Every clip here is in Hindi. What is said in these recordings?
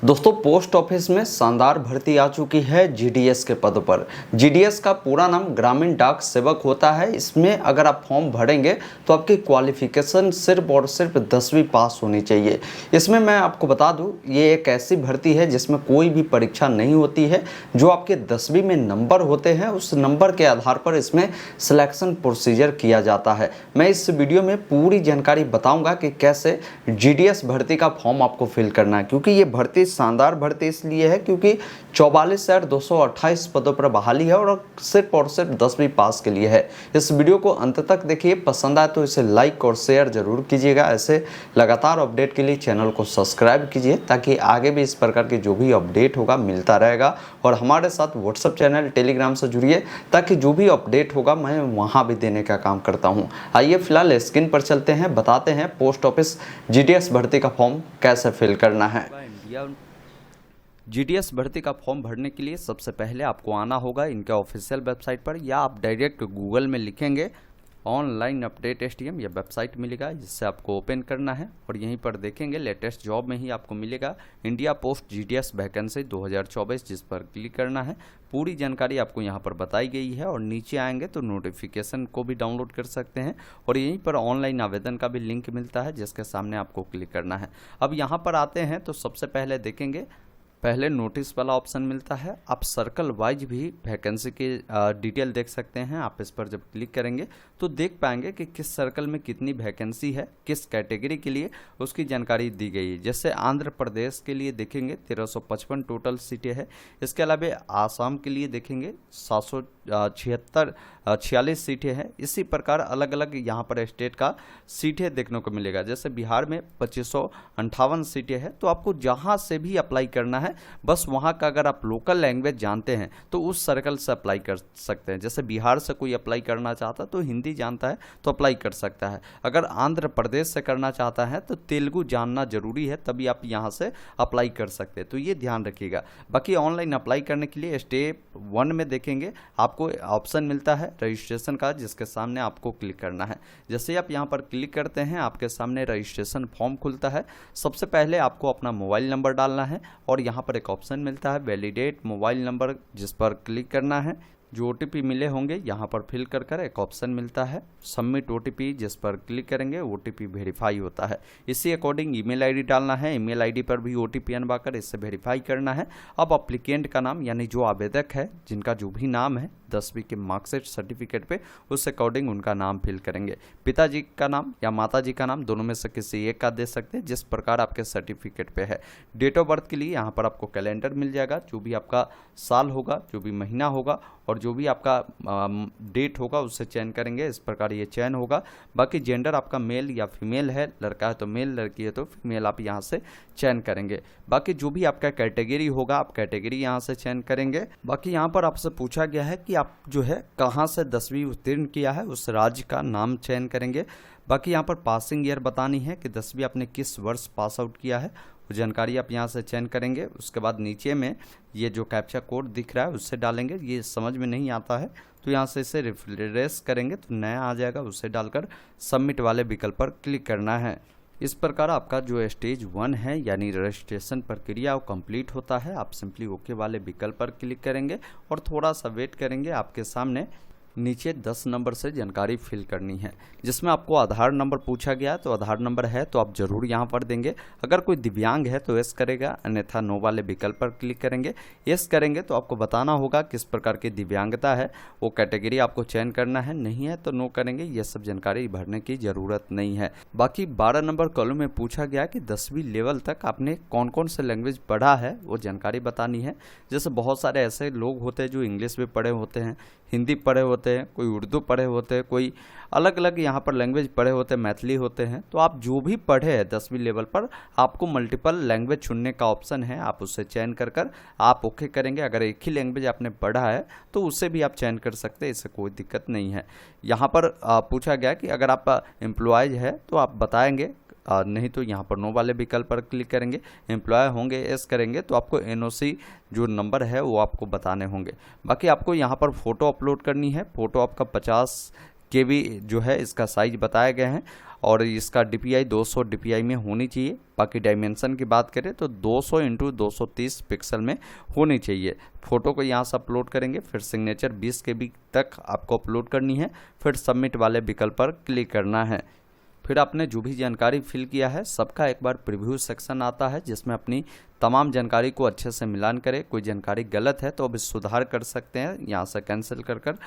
दोस्तों पोस्ट ऑफिस में शानदार भर्ती आ चुकी है जीडीएस के पद पर। जीडीएस का पूरा नाम ग्रामीण डाक सेवक होता है। इसमें अगर आप फॉर्म भरेंगे तो आपकी क्वालिफिकेशन सिर्फ और सिर्फ 10वीं पास होनी चाहिए। इसमें मैं आपको बता दूं, ये एक ऐसी भर्ती है जिसमें कोई भी परीक्षा नहीं होती है। जो आपके 10वीं में नंबर होते हैं उस नंबर के आधार पर इसमें सिलेक्शन प्रोसीजर किया जाता है। मैं इस वीडियो में पूरी जानकारी बताऊँगा कि कैसे जीडीएस भर्ती का फॉर्म आपको फिल करना है, क्योंकि ये भर्ती शानदार भर्ती इसलिए है क्योंकि 44,228 पदों पर बहाली है और सिर्फ 10वीं पास के लिए है। इस वीडियो को अंत तक देखिए, पसंद आए तो इसे लाइक और शेयर जरूर कीजिएगा। ऐसे लगातार अपडेट के लिए चैनल को सब्सक्राइब कीजिए ताकि आगे भी इस प्रकार के जो भी अपडेट होगा मिलता रहेगा। और हमारे साथ व्हाट्सएप चैनल टेलीग्राम से जुड़िए ताकि जो भी अपडेट होगा मैं वहाँ भी देने का काम करता हूँ। आइए फिलहाल स्क्रीन पर चलते हैं, बताते हैं पोस्ट ऑफिस जीडीएस भर्ती का फॉर्म कैसे फिल करना है। जीडीएस भर्ती का फॉर्म भरने के लिए सबसे पहले आपको आना होगा इनके ऑफिशियल वेबसाइट पर, या आप डायरेक्ट गूगल में लिखेंगे ऑनलाइन अपडेट एसटीएम, यह वेबसाइट मिलेगा जिससे आपको ओपन करना है। और यहीं पर देखेंगे लेटेस्ट जॉब में ही आपको मिलेगा इंडिया पोस्ट जीडीएस वैकेंसी 2024, जिस पर क्लिक करना है। पूरी जानकारी आपको यहाँ पर बताई गई है और नीचे आएंगे तो नोटिफिकेशन को भी डाउनलोड कर सकते हैं और यहीं पर ऑनलाइन आवेदन का भी लिंक मिलता है जिसके सामने आपको क्लिक करना है। अब यहाँ पर आते हैं तो सबसे पहले देखेंगे, पहले नोटिस वाला ऑप्शन मिलता है। आप सर्कल वाइज भी वैकेंसी की डिटेल देख सकते हैं। आप इस पर जब क्लिक करेंगे तो देख पाएंगे कि किस सर्कल में कितनी वैकेंसी है, किस कैटेगरी के लिए उसकी जानकारी दी गई है। जैसे आंध्र प्रदेश के लिए देखेंगे 1355 टोटल सीटें हैं। इसके अलावा आसाम के लिए देखेंगे 746 सीटें हैं। इसी प्रकार अलग अलग यहाँ पर स्टेट का सीटें देखने को मिलेगा। जैसे बिहार में 2558 सीटें हैं। तो आपको जहाँ से भी अप्लाई करना है, बस वहाँ का अगर आप लोकल लैंग्वेज जानते हैं तो उस सर्कल से अप्लाई कर सकते हैं। जैसे बिहार से कोई अप्लाई करना चाहता है तो हिंदी जानता है तो अप्लाई कर सकता है। अगर आंध्र प्रदेश से करना चाहता है तो तेलुगु जानना जरूरी है, तभी आप यहाँ से अप्लाई कर सकते हैं। तो ये ध्यान रखिएगा। बाकी ऑनलाइन अप्लाई करने के लिए स्टेप 1 में देखेंगे आपको ऑप्शन मिलता है रजिस्ट्रेशन का, जिसके सामने आपको क्लिक करना है। जैसे आप यहाँ पर क्लिक करते हैं आपके सामने रजिस्ट्रेशन फॉर्म खुलता है। सबसे पहले आपको अपना मोबाइल नंबर डालना है और यहाँ पर एक ऑप्शन मिलता है वैलिडेट मोबाइल नंबर, जिस पर क्लिक करना है। जो ओटीपी मिले होंगे यहाँ पर फिल कर एक ऑप्शन मिलता है सबमिट ओटीपी, जिस पर क्लिक करेंगे ओटीपी वेरीफाई होता है। इसी अकॉर्डिंग ईमेल आईडी डालना है। ईमेल आईडी पर भी ओटीपी अनवाकर इससे वेरीफाई करना है। अब अप्लीकेंट का नाम, यानी जो आवेदक है जिनका जो भी नाम है 10वीं के मार्कशीट सर्टिफिकेट पे, उस अकॉर्डिंग उनका नाम फिल करेंगे। पिताजी का नाम या माताजी का नाम दोनों में से किसी एक का दे सकते हैं, जिस प्रकार आपके सर्टिफिकेट पे है। डेट ऑफ बर्थ के लिए यहाँ पर आपको कैलेंडर मिल जाएगा। जो भी आपका साल होगा, जो भी महीना होगा और जो भी आपका डेट होगा उससे चयन करेंगे। इस प्रकार ये चयन होगा। बाकी जेंडर आपका मेल या फीमेल है, लड़का है तो मेल, लड़की है तो फीमेल, आप यहाँ से चयन करेंगे। बाकी जो भी आपका कैटेगरी होगा आप कैटेगरी यहाँ से चयन करेंगे। बाकी यहाँ पर आपसे पूछा गया है कि आप जो है कहाँ से 10वीं उत्तीर्ण किया है, उस राज्य का नाम चयन करेंगे। बाकी यहाँ पर पासिंग ईयर बतानी है कि 10वीं आपने किस वर्ष पास आउट किया है, वो जानकारी आप यहाँ से चयन करेंगे। उसके बाद नीचे में ये जो कैप्चा कोड दिख रहा है उससे डालेंगे। ये समझ में नहीं आता है तो यहाँ से इसे रिफ्रेश करेंगे तो नया आ जाएगा, उसे डालकर सबमिट वाले विकल्प पर क्लिक करना है। इस प्रकार आपका जो स्टेज 1 है यानी रजिस्ट्रेशन प्रक्रिया वो कंप्लीट होता है। आप सिंपली ओके वाले विकल्प पर क्लिक करेंगे और थोड़ा सा वेट करेंगे। आपके सामने नीचे 10 नंबर से जानकारी फिल करनी है, जिसमें आपको आधार नंबर पूछा गया तो आधार नंबर है तो आप जरूर यहाँ पर देंगे। अगर कोई दिव्यांग है तो यस करेगा, अन्यथा नो वाले विकल्प पर क्लिक करेंगे। यस करेंगे तो आपको बताना होगा किस प्रकार की दिव्यांगता है, वो कैटेगरी आपको चयन करना है। नहीं है तो नो करेंगे। ये सब जानकारी भरने की जरूरत नहीं है। बाकी 12 नंबर कॉलम में पूछा गया कि 10वीं लेवल तक आपने कौन कौन से लैंग्वेज पढ़ा है, वो जानकारी बतानी है। जैसे बहुत सारे ऐसे लोग होते हैं जो इंग्लिश भी पढ़े होते हैं, हिंदी पढ़े होते हैं, कोई उर्दू पढ़े होते हैं, कोई अलग अलग यहाँ पर लैंग्वेज पढ़े होते हैं, मैथिली होते हैं। तो आप जो भी पढ़े हैं 10वीं लेवल पर, आपको मल्टीपल लैंग्वेज चुनने का ऑप्शन है। आप उससे चयन कर आप ओके करेंगे। अगर एक ही लैंग्वेज आपने पढ़ा है तो उससे भी आप चयन कर सकते हैं, इससे कोई दिक्कत नहीं है। यहाँ पर पूछा गया कि अगर आप एम्प्लॉयज है तो आप बताएंगे, नहीं तो यहाँ पर नो वाले विकल्प पर क्लिक करेंगे। एम्प्लॉय होंगे एस करेंगे तो आपको एनओसी जो नंबर है वो आपको बताने होंगे। बाकी आपको यहाँ पर फ़ोटो अपलोड करनी है। फ़ोटो आपका 50 केबी जो है इसका साइज बताए गए हैं और इसका DPI 200 DPI में होनी चाहिए। बाकी डायमेंशन की बात करें तो 200 × 230 पिक्सल में होनी चाहिए। फ़ोटो को यहाँ से अपलोड करेंगे, फिर सिग्नेचर 20 KB तक आपको अपलोड करनी है, फिर सबमिट वाले विकल्प पर क्लिक करना है। फिर आपने जो भी जानकारी फिल किया है सबका एक बार प्रीव्यू सेक्शन आता है जिसमें अपनी तमाम जानकारी को अच्छे से मिलान करें। कोई जानकारी गलत है तो अब सुधार कर सकते हैं, यहाँ से कैंसिल कर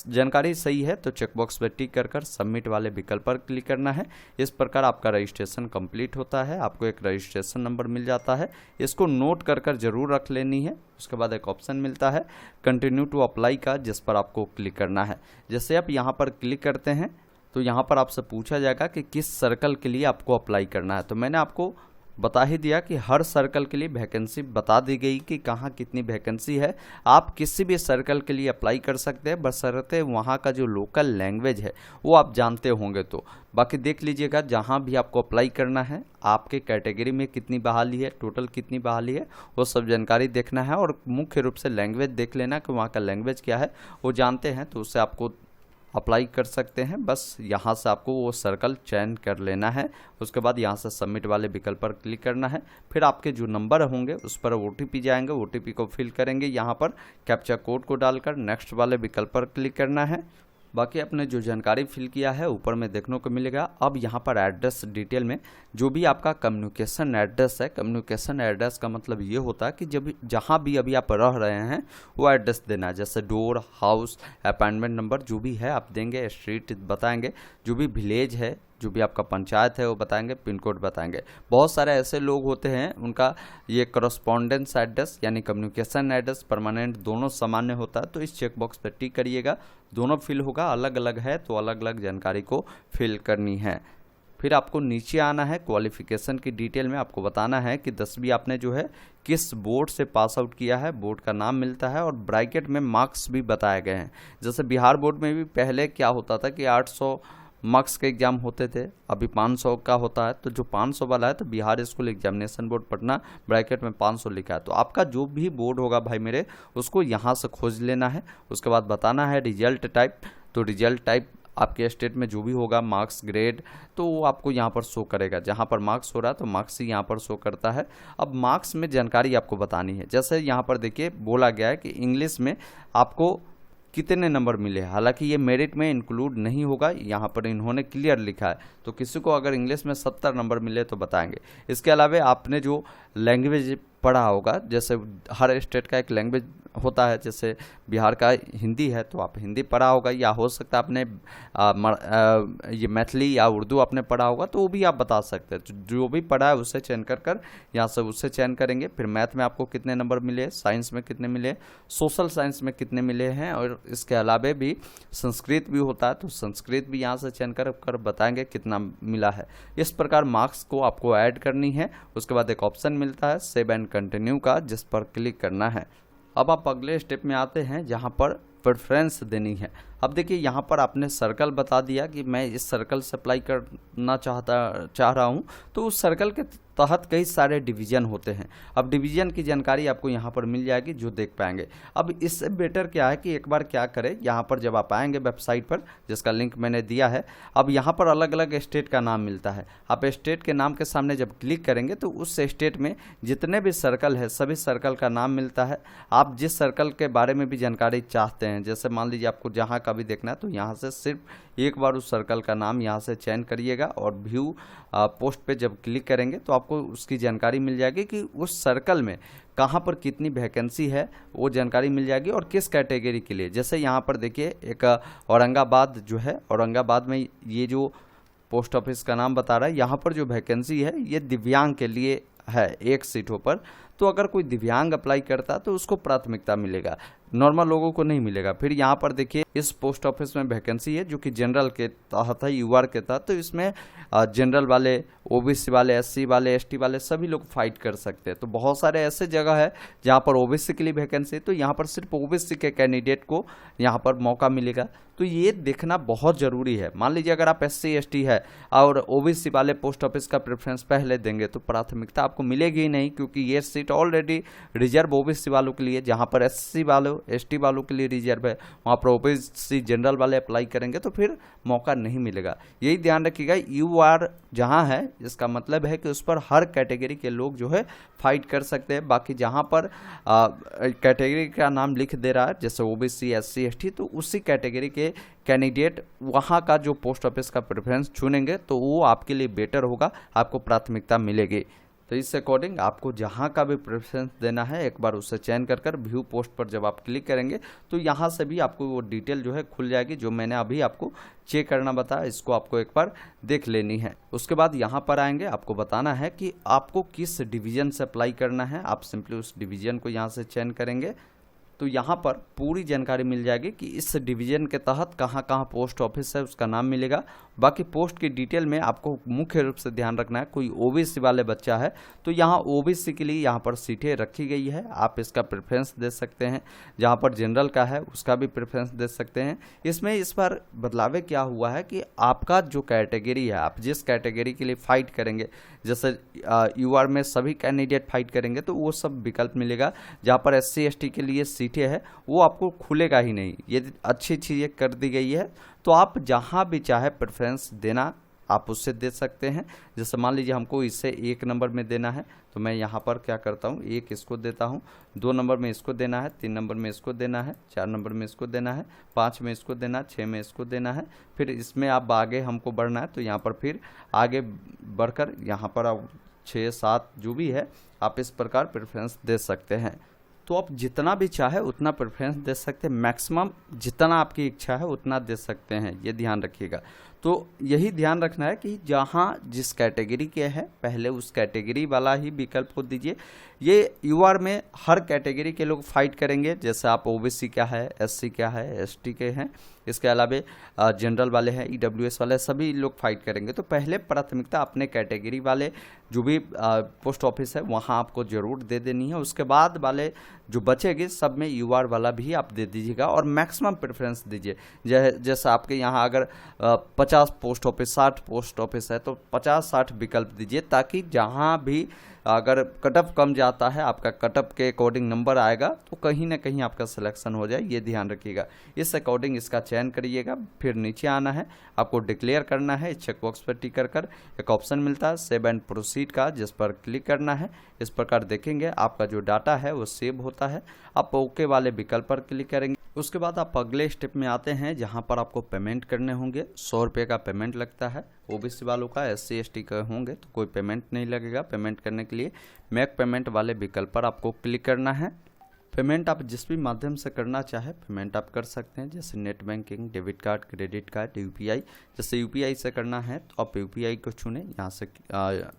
जानकारी सही है तो चेकबॉक्स पर टिक कर सबमिट वाले विकल्प पर क्लिक करना है। इस प्रकार आपका रजिस्ट्रेशन कंप्लीट होता है। आपको एक रजिस्ट्रेशन नंबर मिल जाता है, इसको नोट कर जरूर रख लेनी है। उसके बाद एक ऑप्शन मिलता है कंटिन्यू टू अप्लाई का, जिस पर आपको क्लिक करना है। जैसे आप यहाँ पर क्लिक करते हैं तो यहाँ पर आपसे पूछा जाएगा कि किस सर्कल के लिए आपको अप्लाई करना है। तो मैंने आपको बता ही दिया कि हर सर्कल के लिए वैकेंसी बता दी गई कि कहाँ कितनी वैकेंसी है। आप किसी भी सर्कल के लिए अप्लाई कर सकते हैं, बशर्ते वहाँ का जो लोकल लैंग्वेज है वो आप जानते होंगे। तो बाकी देख लीजिएगा जहाँ भी आपको अप्लाई करना है, आपके कैटेगरी में कितनी बहाली है, टोटल कितनी बहाली है, वो सब जानकारी देखना है। और मुख्य रूप से लैंग्वेज देख लेना कि वहाँ का लैंग्वेज क्या है, वो जानते हैं तो उससे आपको अप्लाई कर सकते हैं। बस यहाँ से आपको वो सर्कल चयन कर लेना है। उसके बाद यहाँ से सबमिट वाले विकल्प पर क्लिक करना है। फिर आपके जो नंबर होंगे उस पर OTP जाएंगे, OTP को फिल करेंगे, यहाँ पर कैप्चा कोड को डालकर नेक्स्ट वाले विकल्प पर क्लिक करना है। बाकी आपने जो जानकारी फिल किया है ऊपर में देखने को मिलेगा। अब यहाँ पर एड्रेस डिटेल में जो भी आपका कम्युनिकेशन एड्रेस है, कम्युनिकेशन एड्रेस का मतलब ये होता है कि जब जहाँ भी अभी आप रह रहे हैं वो एड्रेस देना है। जैसे डोर, हाउस, अपार्टमेंट नंबर जो भी है आप देंगे, स्ट्रीट बताएंगे, जो भी विलेज है, जो भी आपका पंचायत है वो बताएंगे, पिन कोड बताएंगे। बहुत सारे ऐसे लोग होते हैं उनका ये करस्पॉन्डेंस एड्रेस यानी कम्युनिकेशन एड्रेस परमानेंट दोनों सामान्य होता है। तो इस चेकबॉक्स पर टिक करिएगा, दोनों फिल होगा। अलग अलग है तो अलग अलग जानकारी को फिल करनी है। फिर आपको नीचे आना है, क्वालिफिकेशन की डिटेल में आपको बताना है कि 10वीं आपने जो है किस बोर्ड से पास आउट किया है, बोर्ड का नाम मिलता है और ब्रैकेट में मार्क्स भी बताए गए हैं। जैसे बिहार बोर्ड में भी पहले क्या होता था कि 800 मार्क्स के एग्जाम होते थे, अभी 500 का होता है। तो जो 500 वाला है तो Bihar school examination board Patna bracket में 500 लिखा है। तो आपका जो भी बोर्ड होगा भाई मेरे, उसको यहाँ से खोज लेना है। उसके बाद बताना है रिजल्ट टाइप। तो रिजल्ट टाइप आपके स्टेट में जो भी होगा, मार्क्स, ग्रेड, तो वो आपको यहाँ पर शो करेगा। जहाँ पर मार्क्स हो रहा है तो मार्क्स ही यहाँ पर शो करता है। अब मार्क्स में जानकारी आपको बतानी है। जैसे यहाँ पर देखिए बोला गया है कि इंग्लिश में आपको कितने नंबर मिले। हालांकि ये मेरिट में इंक्लूड नहीं होगा, यहाँ पर इन्होंने क्लियर लिखा है। तो किसी को अगर इंग्लिश में 70 नंबर मिले तो बताएंगे। इसके अलावा आपने जो लैंग्वेज पढ़ा होगा, जैसे हर स्टेट का एक लैंग्वेज होता है, जैसे बिहार का हिंदी है तो आप हिंदी पढ़ा होगा, या हो सकता है आपने ये मैथिली या उर्दू आपने पढ़ा होगा तो वो भी आप बता सकते हैं। जो भी पढ़ा है उससे चयन कर यहाँ से उससे चयन करेंगे। फिर मैथ में आपको कितने नंबर मिले, साइंस में कितने मिले, सोशल साइंस में कितने मिले हैं, और इसके अलावा भी संस्कृत भी होता है तो संस्कृत भी यहाँ से चयन कर बताएंगे कितना मिला है। इस प्रकार मार्क्स को आपको ऐड करनी है। उसके बाद एक ऑप्शन मिलता है सेव एंड कंटिन्यू का, जिस पर क्लिक करना है। अब आप अगले स्टेप में आते हैं जहाँ पर प्रेफरेंस देनी है। अब देखिए यहाँ पर आपने सर्कल बता दिया कि मैं इस सर्कल से अप्लाई करना चाह रहा हूँ, तो उस सर्कल के तहत कई सारे डिवीज़न होते हैं। अब डिवीज़न की जानकारी आपको यहाँ पर मिल जाएगी जो देख पाएंगे। अब इससे बेटर क्या है कि एक बार क्या करें, यहाँ पर जब आप आएंगे वेबसाइट पर जिसका लिंक मैंने दिया है, अब यहाँ पर अलग अलग स्टेट का नाम मिलता है। आप स्टेट के नाम के सामने जब क्लिक करेंगे तो उस स्टेट में जितने भी सर्कल है सभी सर्कल का नाम मिलता है। आप जिस सर्कल के बारे में भी जानकारी चाहते हैं, जैसे मान लीजिए आपको जहाँ का भी देखना है, तो यहाँ से सिर्फ एक बार उस सर्कल का नाम यहाँ से चयन करिएगा और व्यू पोस्ट पे जब क्लिक करेंगे तो आपको उसकी जानकारी मिल जाएगी कि उस सर्कल में कहाँ पर कितनी वैकेंसी है, वो जानकारी मिल जाएगी और किस कैटेगरी के लिए। जैसे यहाँ पर देखिए एक औरंगाबाद जो है, औरंगाबाद में ये जो पोस्ट ऑफिस का नाम बता रहा है, यहाँ पर जो वैकेंसी है ये दिव्यांग के लिए है 1 सीटों पर। तो अगर कोई दिव्यांग अप्लाई करता है तो उसको प्राथमिकता मिलेगा, नॉर्मल लोगों को नहीं मिलेगा। फिर यहाँ पर देखिए इस पोस्ट ऑफिस में वैकेंसी है जो कि जनरल के तहत है, यूआर के तहत। तो इसमें जनरल वाले, ओबीसी वाले, एससी वाले, एसटी वाले सभी लोग फाइट कर सकते हैं। तो बहुत सारे ऐसे जगह है जहाँ पर ओबीसी के लिए वैकेंसी है, तो यहाँ पर सिर्फ ओबीसी के कैंडिडेट को यहाँ पर मौका मिलेगा। तो ये देखना बहुत ज़रूरी है। मान लीजिए अगर आप एससी एसटी है और ओबीसी वाले पोस्ट ऑफिस का प्रेफरेंस पहले देंगे तो प्राथमिकता आपको मिलेगी ही नहीं, क्योंकि ये seat seat already reserve OBC वालों के लिए, जहाँ पर एससी वालों एसटी वालों के लिए रिजर्व है, वहाँ पर ओबीसी जनरल वाले अप्लाई करेंगे तो फिर मौका नहीं मिलेगा। यही ध्यान रखिएगा, यूआर जहाँ है इसका मतलब है कि उस पर हर कैटेगरी के लोग जो है फाइट कर सकते हैं। बाकी जहाँ पर कैटेगरी का नाम लिख दे रहा है जैसे ओबीसी एससी एसटी, तो उसी कैटेगरी के कैंडिडेट वहाँ का जो पोस्ट ऑफिस का प्रेफरेंस चुनेंगे तो वो आपके लिए बेटर होगा, आपको प्राथमिकता मिलेगी। तो इस अकॉर्डिंग आपको जहाँ का भी प्रेफरेंस देना है एक बार उसे चयन कर व्यू पोस्ट पर जब आप क्लिक करेंगे तो यहाँ से भी आपको वो डिटेल जो है खुल जाएगी, जो मैंने अभी आपको चेक करना बताया, इसको आपको एक बार देख लेनी है। उसके बाद यहाँ पर आएंगे, आपको बताना है कि आपको किस डिवीज़न से अप्लाई करना है। आप सिंपली उस डिवीज़न को यहाँ से चयन करेंगे तो यहाँ पर पूरी जानकारी मिल जाएगी कि इस डिवीज़न के तहत कहाँ कहाँ पोस्ट ऑफिस है, उसका नाम मिलेगा। बाकी पोस्ट की डिटेल में आपको मुख्य रूप से ध्यान रखना है, कोई ओबीसी वाले बच्चा है तो यहाँ ओबीसी के लिए यहाँ पर सीटें रखी गई है, आप इसका प्रेफरेंस दे सकते हैं। जहाँ पर जनरल का है उसका भी प्रेफरेंस दे सकते हैं। इसमें इस बार बदलाव क्या हुआ है कि आपका जो कैटेगरी है, आप जिस कैटेगरी के लिए फाइट करेंगे, जैसे यूआर में सभी कैंडिडेट फाइट करेंगे तो वो सब विकल्प मिलेगा। जहाँ पर एससी एसटी के लिए सीटें है वो आपको खुलेगा ही नहीं, ये अच्छी चीज़ें कर दी गई है। तो आप जहाँ भी चाहे प्रेफरेंस देना आप उससे दे सकते हैं। जैसे मान लीजिए हमको इसे 1 नंबर में देना है तो मैं यहाँ पर क्या करता हूँ, 1 इसको देता हूँ, 2 नंबर में इसको देना है, 3 नंबर में इसको देना है, 4 नंबर में इसको देना है, 5 में इसको देना है, 6 में इसको देना है। फिर इसमें आप आगे हमको बढ़ना है तो यहाँ पर फिर आगे बढ़कर यहाँ पर आप 6 7 जो भी है आप इस प्रकार प्रेफरेंस दे सकते हैं। तो आप जितना भी चाहे उतना प्रेफरेंस दे सकते हैं, मैक्सिमम जितना आपकी इच्छा है उतना दे सकते हैं, ये ध्यान रखिएगा। तो यही ध्यान रखना है कि जहाँ जिस कैटेगरी के है पहले उस कैटेगरी वाला ही विकल्प को दीजिए। ये यूआर में हर कैटेगरी के लोग फाइट करेंगे, जैसे आप ओबीसी क्या है, एससी क्या है, एसटी के हैं, इसके अलावा जनरल वाले हैं, ईडब्ल्यूएस वाले, सभी लोग फाइट करेंगे। तो पहले प्राथमिकता अपने कैटेगरी वाले जो भी पोस्ट ऑफिस है वहाँ आपको ज़रूर दे देनी है। उसके बाद वाले जो बचेंगे सब में यूआर वाला भी आप दे दीजिएगा और मैक्सिमम प्रेफरेंस दीजिए। जैसे आपके यहाँ अगर 50 पोस्ट ऑफिस 60 पोस्ट ऑफिस है तो 50-60 विकल्प दीजिए, ताकि जहाँ भी अगर कटअप कम जाता है, आपका कटअप के अकॉर्डिंग नंबर आएगा तो कहीं ना कहीं आपका सिलेक्शन हो जाए, ये ध्यान रखिएगा। इस अकॉर्डिंग इसका चयन करिएगा। फिर नीचे आना है, आपको डिक्लेयर करना है, चेकबॉक्स पर टिक कर एक ऑप्शन मिलता है सेव एंड प्रोसीड का, जिस पर क्लिक करना है। इस प्रकार देखेंगे आपका जो डाटा है वो सेव होता है। आप ओके वाले विकल्प पर क्लिक करेंगे। उसके बाद आप अगले स्टेप में आते हैं जहां पर आपको पेमेंट करने होंगे। 100 रुपये का पेमेंट लगता है ओबीसी वालों का, एससी एसटी का होंगे तो कोई पेमेंट नहीं लगेगा। पेमेंट करने के लिए मेक पेमेंट वाले विकल्प पर आपको क्लिक करना है। पेमेंट आप जिस भी माध्यम से करना चाहे पेमेंट आप कर सकते हैं, जैसे net banking, debit card, credit card, UPI. जैसे यूपीआई से करना है तो आप यूपीआई को चुनें, यहाँ से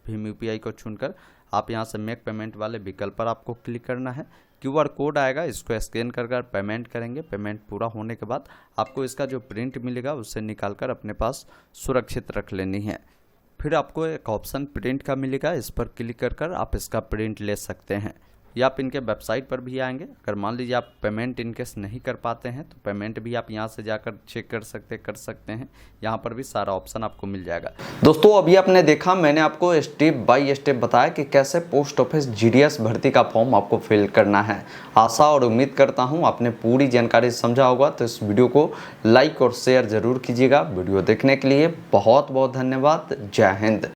भीम यूपीआई को चुनकर आप यहाँ से मेक पेमेंट वाले विकल्प पर आपको क्लिक करना है। क्यूआर कोड आएगा, इसको स्कैन कर पेमेंट करेंगे। पेमेंट पूरा होने के बाद आपको इसका जो प्रिंट मिलेगा उससे निकाल कर अपने पास सुरक्षित रख लेनी है। फिर आपको एक ऑप्शन प्रिंट का मिलेगा, इस पर क्लिक कर आप इसका प्रिंट ले सकते हैं, या आप इनके वेबसाइट पर भी आएंगे। अगर मान लीजिए आप पेमेंट इनकेस नहीं कर पाते हैं तो पेमेंट भी आप यहां से जाकर चेक कर सकते हैं। यहां पर भी सारा ऑप्शन आपको मिल जाएगा। दोस्तों अभी आपने देखा, मैंने आपको स्टेप बाय स्टेप बताया कि कैसे पोस्ट ऑफिस जीडीएस भर्ती का फॉर्म आपको फिल करना है। आशा और उम्मीद करता हूँ आपने पूरी जानकारी समझा होगा। तो इस वीडियो को लाइक और शेयर जरूर कीजिएगा। वीडियो देखने के लिए बहुत बहुत धन्यवाद। जय हिंद।